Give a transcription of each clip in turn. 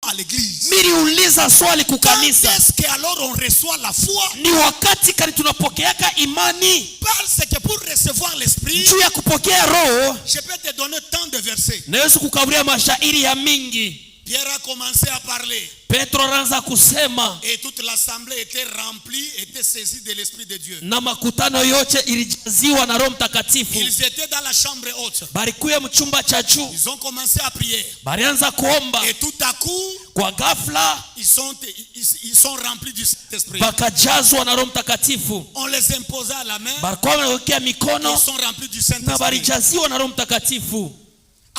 à l'église. Miliuliza swali Quand kukanisa. est-ce qu'alors on reçoit la foi? Ni wakati kani tunapokeaka imani. Parce que pour recevoir l'esprit, Juu ya kupokea roho, je peux te donner tant de versets. naweza kukaburia mashairi ya mingi. Pierre a commencé à parler. Petro anaanza kusema. Et toute l'assemblée était remplie, était saisie de l'esprit de Dieu. Na makutano yote ilijaziwa na Roho Mtakatifu. Ils étaient dans la chambre haute. Barikuye mchumba cha juu. Ils ont commencé à prier. Barianza kuomba. Et tout à coup, Kwa ghafla, ils sont remplis du Saint-Esprit. bakajazwa na Roho Mtakatifu. On les imposait à la main. Barikuwa wamewekea mikono. Ils sont remplis du Na Saint-Esprit. barijaziwa na Roho Mtakatifu.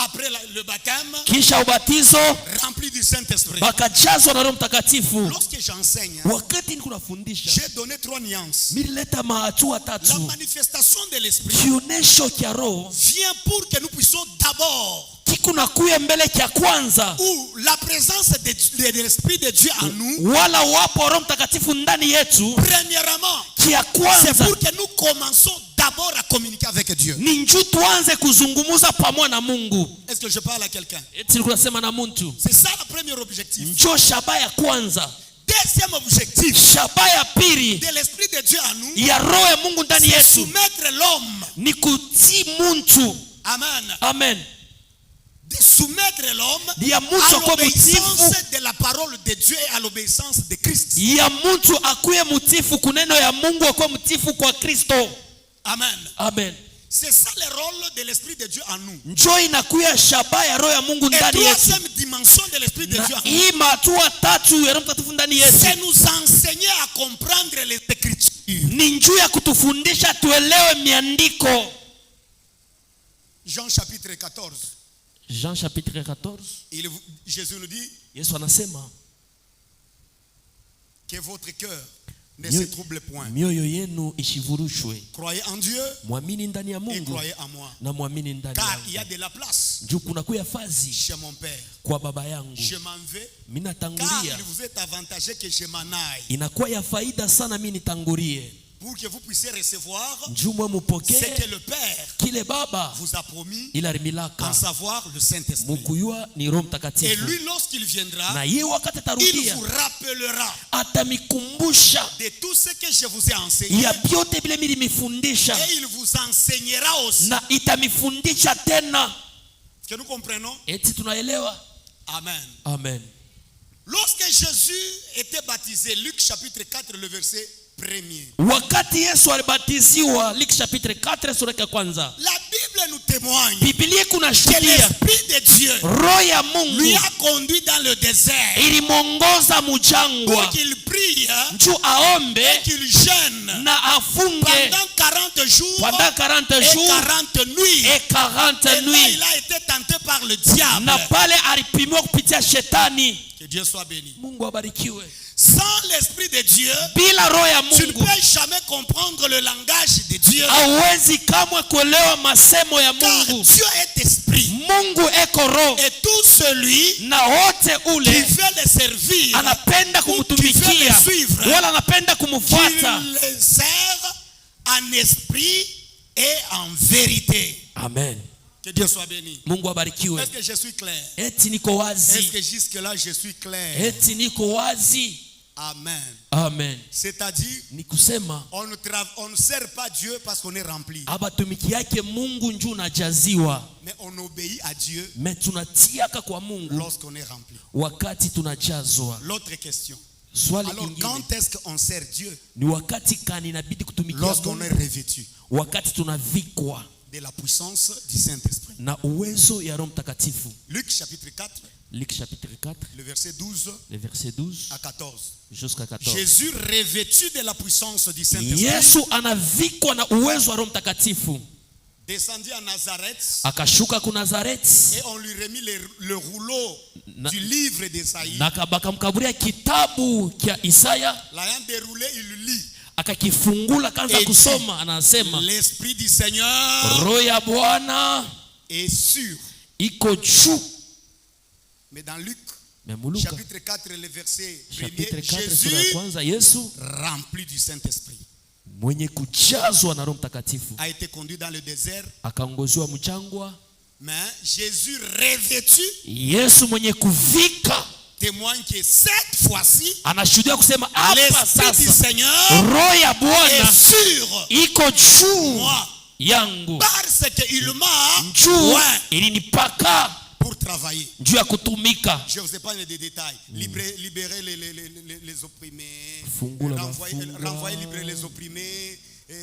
Après le baptême, Kisha ubatizo, remplis du Saint-Esprit. bakajazwa na Roho Mtakatifu. Lorsque j'enseigne, Wakati niko nafundisha, j'ai donné 3 nuances. milileta mahatua La tatu. manifestation de l'Esprit Kionesho kya Roho vient pour que nous puissions d'abord, kikunakuye mbele kya kwanza, où la présence de l'Esprit de Dieu en nous, wala wapo Roho Mtakatifu ndani yetu. premièrement, Kya c'est kwanza pour que nous commençons d'abord à communiquer avec Dieu. ni njoo tuanze kuzungumuza pamoja na Mungu. Est-ce que je parle à quelqu'un? Eti nilikuwa nasema na muntu. C'est ça le premier objectif. Njoo shaba ya kwanza. Deuxième objectif Shaba ya pili de l'Esprit de Dieu en nous, ya Roho ya Mungu ndani c'est yetu soumettre l'homme. ni kutii muntu. Amen. Amen. De soumettre l'homme Ya mtu à akuwe mutifu. l'obéissance de la parole de Dieu et à l'obéissance de Christ. Ya mtu akuye mutifu kuneno ya Mungu, akuwe mutifu kwa Kristo. Amen. Amen. C'est ça le rôle de l'Esprit de Dieu en nous. Njoo inakuya shaba ya Roho ya Mungu Et ndani yetu. troisième dimension de l'Esprit de Dieu Na en nous, hii matua tatu ya Roho Mtakatifu ndani yetu c'est nous enseigner à comprendre les Écritures. ni njoo ya kutufundisha tuelewe miandiko. Jean chapitre 14. Jean chapitre 14. Jésus nous dit Yesu anasema que votre cœur ne se trouble point. mioyo yenu isivurushwe. Croyez en Dieu Mwamini ndani ya et Mungu croyez en moi. na mwamini ndani Car il y a yangu. de la place Juu kuna kuya fazi chez mon Père. kwa baba yangu. Je m'en vais Mimi car natangulia. il vous est avantageux que je m'en aille. Inakuwa ya faida sana mimi nitangulie. Pour que vous puissiez recevoir Njoo mwe ce mupokee que le Père kile baba vous a promis, ila en rimilaka. savoir le Saint-Esprit. Mukuyua ni Roho Et Mtakatifu. lui, lorsqu'il viendra, Na yeye wakati il tarudia vous rappellera atamikumbusha de tout ce que je vous ai enseigné. ya vyote vile milimifundisha Et il vous enseignera aussi. na itamifundisha tena. Est-ce que nous comprenons? Eti tunaelewa? Amen. Amen. Lorsque Jésus était baptisé, Luc chapitre 4, le verset 1er. Wakati Yesu alibatiziwa, Luc chapitre 4 sura ya kwanza. La Bible nous témoigne Biblia kuna que shuhudia l'Esprit de Dieu Roho ya lui Mungu a conduit dans le désert ilimongoza pour mujangwa qu'il prie njoo aombe et qu'il jeûne na afunge pendant 40 jours pendant 40 et jours 40 nuits. et 40 Et là, nuits. il a été tenté par le diable. Na pale alipimiwa kupitia shetani. Que Dieu soit béni. Mungu abarikiwe. Sans l'Esprit de Dieu, Bila roho ya tu ne Mungu peux jamais comprendre le langage de Dieu. hauwezi kamwe kuelewa masemo ya Car Mungu. Dieu est esprit. Mungu eko roho Et tout celui na wote qui ule veut le servir, anapenda ou qui veut kumtumikia le suivre, wala anapenda kumfuata. qu'il le serve en esprit et en vérité. Amen. Que Dieu soit béni. Mungu abarikiwe. Est-ce que je suis clair? Eti niko Est-ce wazi. que jusque-là je suis clair? Eti niko wazi. Amen. Amen. C'est-à-dire, Ni kusema on ne sert pas Dieu parce qu'on est rempli, abatumiki yake Mungu njoo unajaziwa, mais on obéit à Dieu me tunatiaka kwa Mungu lorsqu'on est rempli. wakati tunajazwa. L'autre question. Swali Alors, lingine quand est-ce qu'on sert Dieu? ni wakati kani inabidi kutumikia Lorsqu'on est Mungu? revêtu Wakati tunavikwa de la puissance du Saint-Esprit. na uwezo ya Roho Mtakatifu. Luc chapitre 4, Luc chapitre 4, le verset 12 le verset 12 à 14. jusqu'à 14. Jésus revêtu de la puissance du Saint-Esprit Yesu anavikwa na uwezo wa Roho Mtakatifu. descendit à Nazareth Akashuka ku Nazareti et on lui remit le rouleau du livre d'Ésaïe. na bakamkaburia kitabu kya Isaya, L'ayant déroulé, il lit. akakifungula kanza Et kusoma, anasema L'Esprit du Seigneur Roho ya Bwana est sûr. iko juu. Mais dans Luc Mais Muluka chapitre 4, le verset 1er, chapitre 4 sura ya Jésus, kwanza, Yesu rempli du Saint-Esprit, mwenye kujazwa na Roho Mtakatifu a été conduit dans le désert. akaongoziwa mchangwa. Mais Jésus revêtu Yesu mwenye kuvika témoigne que cette fois-ci, anashuhudia kusema hapa l'Esprit du sasa Seigneur roho ya est Bwana sur iko juu moi. yangu, Parce qu'il m'a juu oint ilinipaka pour travailler. juu ya kutumika. Je vous épargne des détails. Libérer les opprimés, Fungula renvoyer, libérer les opprimés,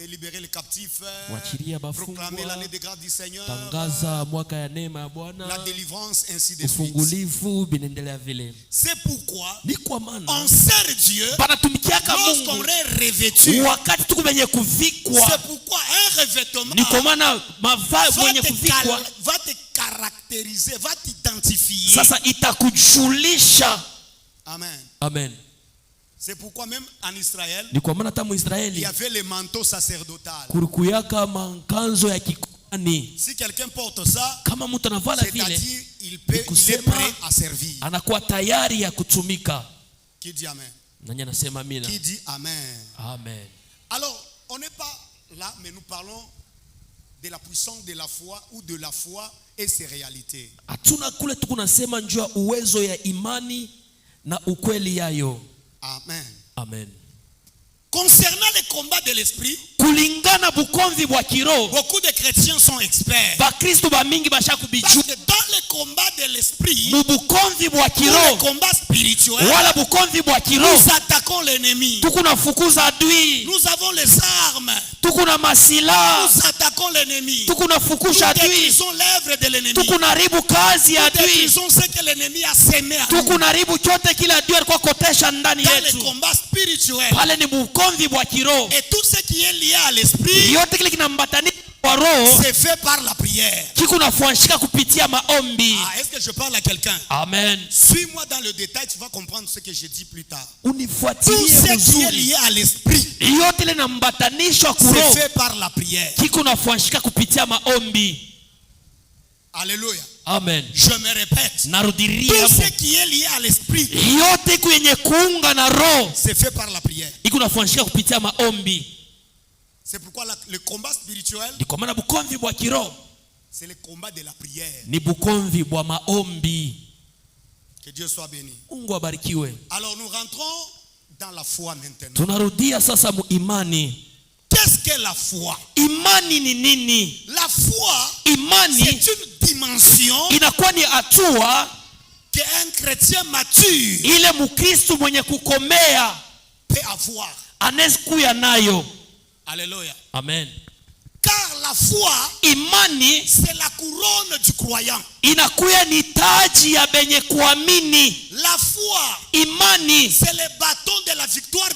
libérer les captifs, Mwachilia bafungwa, proclamer l'année de grâce du Seigneur, tangaza mwaka ya neema ya Bwana, la délivrance, ainsi de suite. ufungulivu binaendelea vile. C'est pourquoi Ni kwa maana on sert Dieu banatumikiaka lorsqu'on Mungu est revêtu. wakati tuko wenye kuvikwa. C'est pourquoi un revêtement Ni kwa maana mavazi va mwenye kuvikwa te caractériser, va t'identifier. sasa itakujulisha. Amen. Amen. C'est pourquoi même en Israël, Ni kwa maana hata il y Mwisraeli avait le manteau sacerdotal. kurukuyaka mankanzo ya kikuhani. Si quelqu'un porte ça, Kama mtu anavala vile, c'est-à-dire il est kusema prêt à servir. anakuwa tayari ya kutumika. Qui dit Amen? Nani anasema amina? Qui dit Amen? Amen. Alors, on n'est pas là, mais nous parlons de la puissance de la foi ou de la foi et ses réalités. Hatuna kule tukunasema njoo ya uwezo ya imani na ukweli yayo. Amen. Amen. Concernant les combats de l'esprit, Kulingana bukonvi bwa kiroho, beaucoup de chrétiens sont experts. bakristo bamingi Parce bashakubijua que dans les combats de l'esprit, mu bukonvi bwa dans les kiroho combats spirituels, wala bukonvi bwa kiroho nous attaquons l'ennemi. tukunafukuza adui, Nous avons les armes. tukuna masila, Nous attaquons l'ennemi. Nous tukunafukusha adui, détruisons l'œuvre de l'ennemi. tukunaribu kazi ya Nous adui, détruisons ce que l'ennemi a sémé à nous. tukunaribu chote kila adui alikuwa kotesha ndani Dans les yetu. combats spirituels. Pale ni bukonvi bwa kiroho, Et tout ce qui est lié à l'esprit, yote kile kinambatanisha kwa roho c'est fait par la prière. kikunafuanshika kupitia maombi. Ah, est-ce que je parle à quelqu'un? Amen. Suis-moi dans le détail, tu vas comprendre ce que je dis plus tard. Tout Unifuatilie ce qui est vizuri, lié à l'esprit, yote ile nambatanishwa c'est kuroho fait par la prière. kikunafuanshika kupitia maombi. Alléluia. Amen. Je me répète. Narudiria Tout hapo, ce qui est lié à l'esprit, yote kwenye kuunga na roho c'est fait par la prière. ikunafuanshika kupitia maombi. C'est pourquoi le combat spirituel, Ni kwa maana bukonvi bwa kiroho c'est le combat de la prière. ni bukonvi bwa maombi. Que Dieu soit béni. Mungu abarikiwe. Alors nous rentrons dans la foi maintenant. Tunarudia sasa mu imani. Qu'est-ce que la foi? Imani ni nini? La foi, Imani c'est une dimension inakuwa ni hatua qu'un chrétien mature ile Mkristo mwenye kukomea peut avoir. anayekuya nayo. Alléluia. Amen. Car la foi, Imani c'est la couronne du croyant. inakuya ni taji ya benye kuamini. La foi, Imani c'est le bâton de la victoire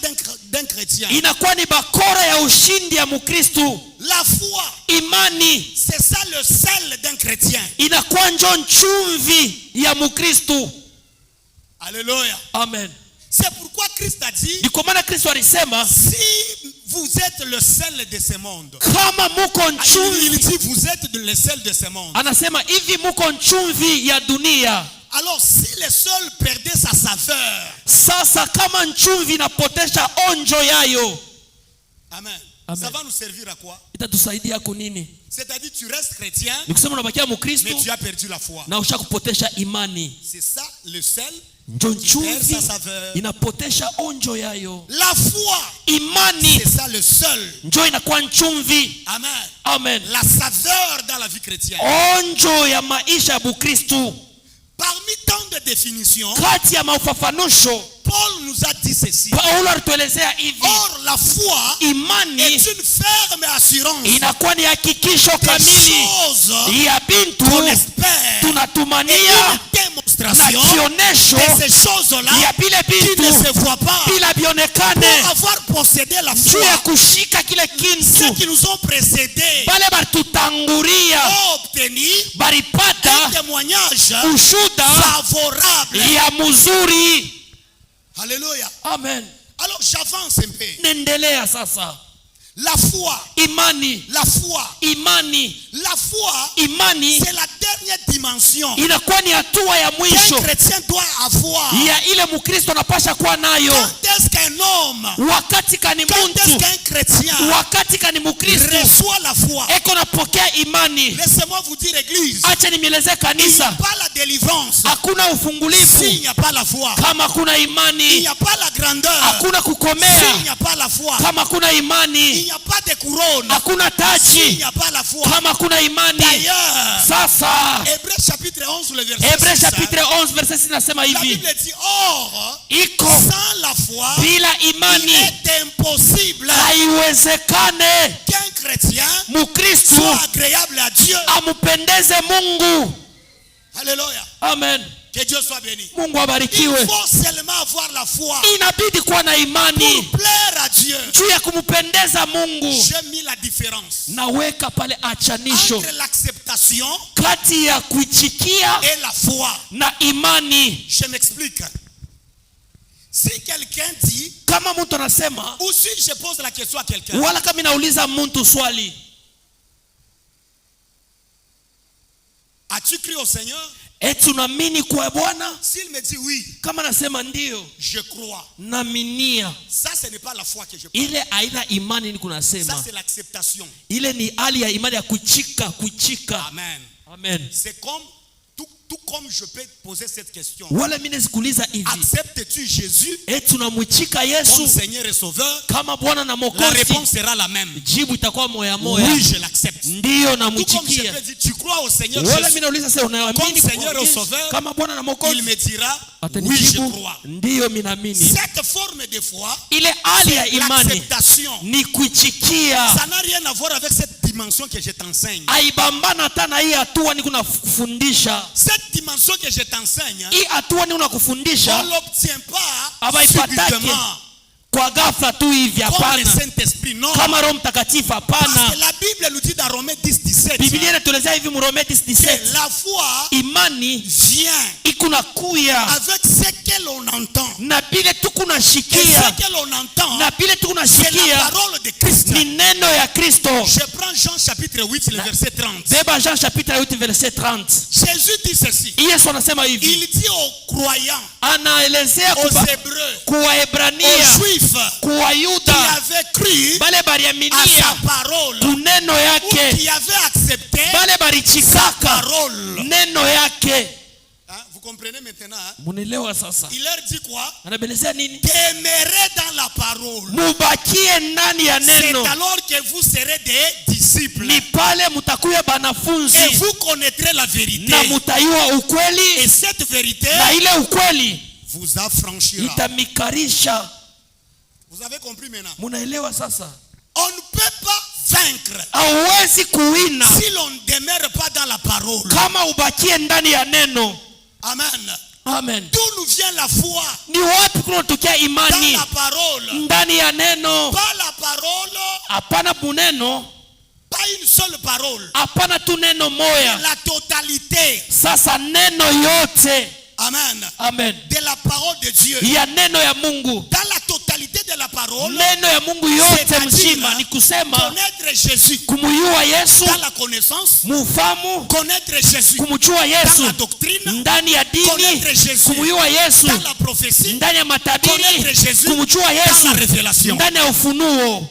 d'un chrétien. inakuwa ni bakora ya ushindi ya Mkristo. La foi, Imani c'est ça le sel d'un chrétien. inakuwa njo nchumvi ya Mkristo. Alléluia. Amen. C'est pourquoi Christ a dit, Ni kwa maana Kristo alisema si vous êtes le sel de ce monde. kama muko Il nchumvi, dit, vous êtes le sel de ce monde. anasema hivi muko nchumvi ya dunia. Alors si le sol perdait sa saveur, Sasa kama nchumvi inapotesha onjo yayo, amen, Amen. ça va nous servir à quoi? itatusaidia kunini? C'est-à-dire tu restes chrétien, Ni kusema unabakia mais Mkristo tu as perdu la foi. na ushakupotesha imani. C'est ça le sel. Njo Perd nchumvi sa saveur. inapotesha onjo yayo. La foi, Imani c'est ça le seul. njo inakuwa nchumvi. Amen. Amen. La saveur dans la vie chrétienne. Onjo ya maisha ya Bukristu. Parmi tant de définitions, Kati ya maufafanusho, Paul nous a dit ceci. Paulo alituelezea hivi, Or, la foi imani est une ferme assurance inakuwa ni hakikisho des kamili choses ya bintu qu'on espère et tunatumania une na démonstration kionesho de ces choses-là ya vile qui ne se bintu voient pas. bila bionekane Pour avoir possédé la juu ya foi, kushika kile ceux kintu qui nous ont précédés bale batutangulia ont obtenu un baripata témoignage ushuda favorable. ya mzuri. Alléluia. Amen. Alors j'avance un peu. Nendelea sasa. La foi. Imani. La foi. Imani. La foi, Imani c'est la dernière dimension inakuwa ni hatua ya qu'un mwisho chrétien doit avoir. ya ile Mkristo anapasha kuwa nayo. Quand est-ce qu'un homme, Wakati kani quand est-ce mtu, qu'un chrétien wakati kani Mkristo reçoit la foi? eko napokea imani. Laissez-moi vous dire, église, Acha nimeleze il n'y a kanisa, pas la délivrance hakuna s'il ufungulifu n'y a pas la foi. kama kuna Il imani, n'y a pas la grandeur hakuna s'il kukomea n'y a pas la foi. kama kuna Il imani, n'y a pas de couronne hakuna s'il taji n'y a pas la foi. kama kuna imani. D'ailleurs, Sasa Hébreux chapitre 11, le verset Hebreu 6, chapitre 11 verset 6 nasema la hivi, Bible dit, or, iko sans la foi, bila il imani est impossible haiwezekane qu'un chrétien Mkristo soit agréable à Dieu. amupendeze Mungu. Alléluia. Amen. Que Dieu soit béni. Mungu Il abarikiwe. faut seulement avoir la foi Inabidi kuwa na imani pour plaire à Dieu. juu ya kumpendeza Mungu. J'ai mis la différence Naweka pale achanisho entre l'acceptation kati ya kuichikia et la foi. na imani. Je m'explique. Si quelqu'un dit, Kama mtu anasema, ou si je pose la question à quelqu'un, wala kama nauliza mtu swali, as-tu cru au Seigneur? eti unaamini kwa Bwana? S'il me dit oui, Kama nasema ndio, je crois. naaminia, Ça, ce n'est pas la foi que je parle. ile aina imani ni Ça, kunasema, c'est l'acceptation. ile ni hali ya imani ya kuchika. Amen. Amen. C'est comme, tout comme je peux poser cette question. Wala mimi nazikuuliza hivi, Acceptes-tu Jésus eti unamchika comme Yesu Seigneur et Sauveur? kama Bwana na La Mwokozi? réponse sera la même. Jibu itakuwa moya moya, Oui, je l'accepte. ndio Tout comme je namwichikia. peux dire, tu crois au Seigneur Wala Jésus? mimi nauliza sasa, Comme unaamini Seigneur kwa au Yesu Sauveur, kama Bwana na Il Mwokozi? me dira, oui, je Atanijibu crois. ndio mimi naamini. Cette forme de foi, Ile hali ya imani l'acceptation, ni kuichikia, ça n'a rien à voir avec cette dimension que je t'enseigne. aibambana hata na hii hatua niko nafundisha. Cette dimension que je t'enseigne, Hii hatua niko on nakufundisha ne l'obtient pas abaipatake subitement kwa ghafla tu hivi, comme le hapana. Saint-Esprit. Non. Kama Roho Mtakatifu, Parce hapana. que la Bible nous dit dans Romains 10, 17 Biblia inatuelezea hivi Mrome 10:17, que la foi imani vient ikunakuya avec ce que l'on entend. na bile Et tukunashikia, ce que l'on entend, na bile c'est la tukunashikia parole de Christ. ni neno ya Kristo. Je prends Jean chapitre 8, le verset 30. Beba Jean chapitre 8 verset 30. Jésus dit ceci. Yesu anasema hivi, Il dit aux croyants, anaelezea aux Hébreux, kwa aux Waebrania, Juifs kwa qui Wayuda avaient cru bale à sa baliaminia parole, kuneno ou yake, qui avaient accepté bale sa balichikaka parole. neno yake. Hein, vous comprenez maintenant? Hein? Munelewa sasa, Il leur dit quoi? anabelezea nini? Demeurez dans la parole. Mubakie ndani ya C'est neno, alors que vous serez des disciples. ni pale mutakuya Et banafunzi vous connaîtrez la vérité. na mutaiwa Et ukweli, cette vérité na ile ukweli vous affranchira. itamikarisha. Vous avez compris maintenant? Munaelewa sasa? On ne peut pas vaincre Hauwezi kuwina si l'on ne demeure pas dans la parole. kama ubakie ndani ya neno. Amen. Amen. D'où nous vient la foi? Ni wapi kunatokea Dans imani? la parole. Ndani ya neno. Pas la parole, Hapana muneno, pas une seule parole. hapana tu neno moya. La totalité. Sasa neno yote, Amen. amen, De la parole de Dieu. ya neno ya Mungu, Dans la totalité de la parole, neno ya Mungu yote c'est-à-dire, mzima, ni kusema connaître Jésus kumuyua Yesu, dans la connaissance, mufamu, connaître Jésus kumjua dans Yesu la doctrine, ndani ya dini, connaître Jésus kumuyua Yesu dans la prophétie, ndani ya matabiri, connaître Jésus kumjua dans Yesu la révélation. ndani ya ufunuo.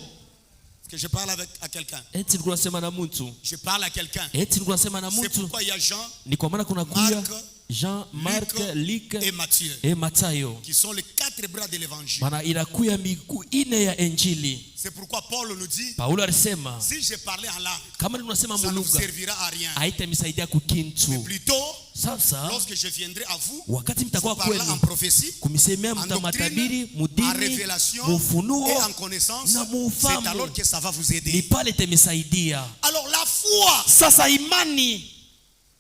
Est-ce que je parle à quelqu'un? Eti nilikuwa nasema na mtu, Je parle à quelqu'un. eti nilikuwa nasema na C'est mtu, pourquoi il y a Jean, ni kwa maana kuna kuya Marc, Jean, Mark, Luc et Matthieu, et Mathayo, qui sont les 4 bras de l'évangile. maana inakuya miguu ine ya Injili. C'est pourquoi Paul nous dit, Paulo alisema si je parlais en langue, kama tunasema ça ne vous mulugha servira à rien. haitamisaidia kukintu. Plutôt, Sasa lorsque je viendrai à vous, wakati mtakuwa parlant en kwenu prophétie, kumisemea en mtamatabiri doctrine, en mudini révélation mufunuo et en connaissance, na c'est muufamu, alors que ça va vous ni aider. pale temisaidia. Alors la foi Sasa imani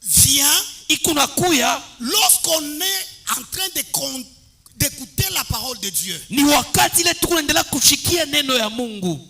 vient ikunakuya lorsqu'on est en train d'écouter la parole de Dieu. ni wakati ile tukunaendelea kushikia neno ya Mungu.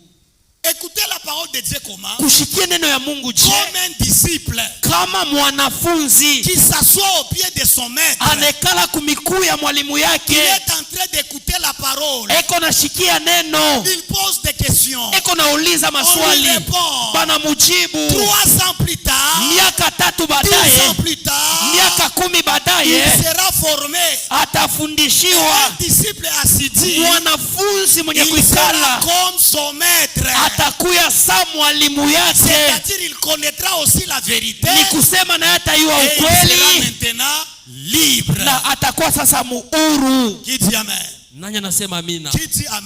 Écouter la parole de Dieu comment? Kushikia neno ya Mungu je, Comme un disciple kama mwanafunzi qui s'assoit au pied de son maître. anekala kumikuu ya mwalimu Il yake, est en train d'écouter la parole. eko nashikia neno, Il pose des questions. eko nauliza On lui maswali, répond. bana mujibu. 3 ans plus tard, Miaka 3 10 baadaye, ans plus tard, miaka 10 baadaye, il sera formé. atafundishiwa. Un disciple assidu, Mwanafunzi mwenye il sera kuikala comme son maître. atakuya sa mwalimu yake, C'est-à-dire il connaîtra aussi la vérité. ni kusema naye ataiwa Et il sera ukweli maintenant libre. na atakuwa sasa muhuru. Qui dit amen? Nani anasema amina? Qui dit amen?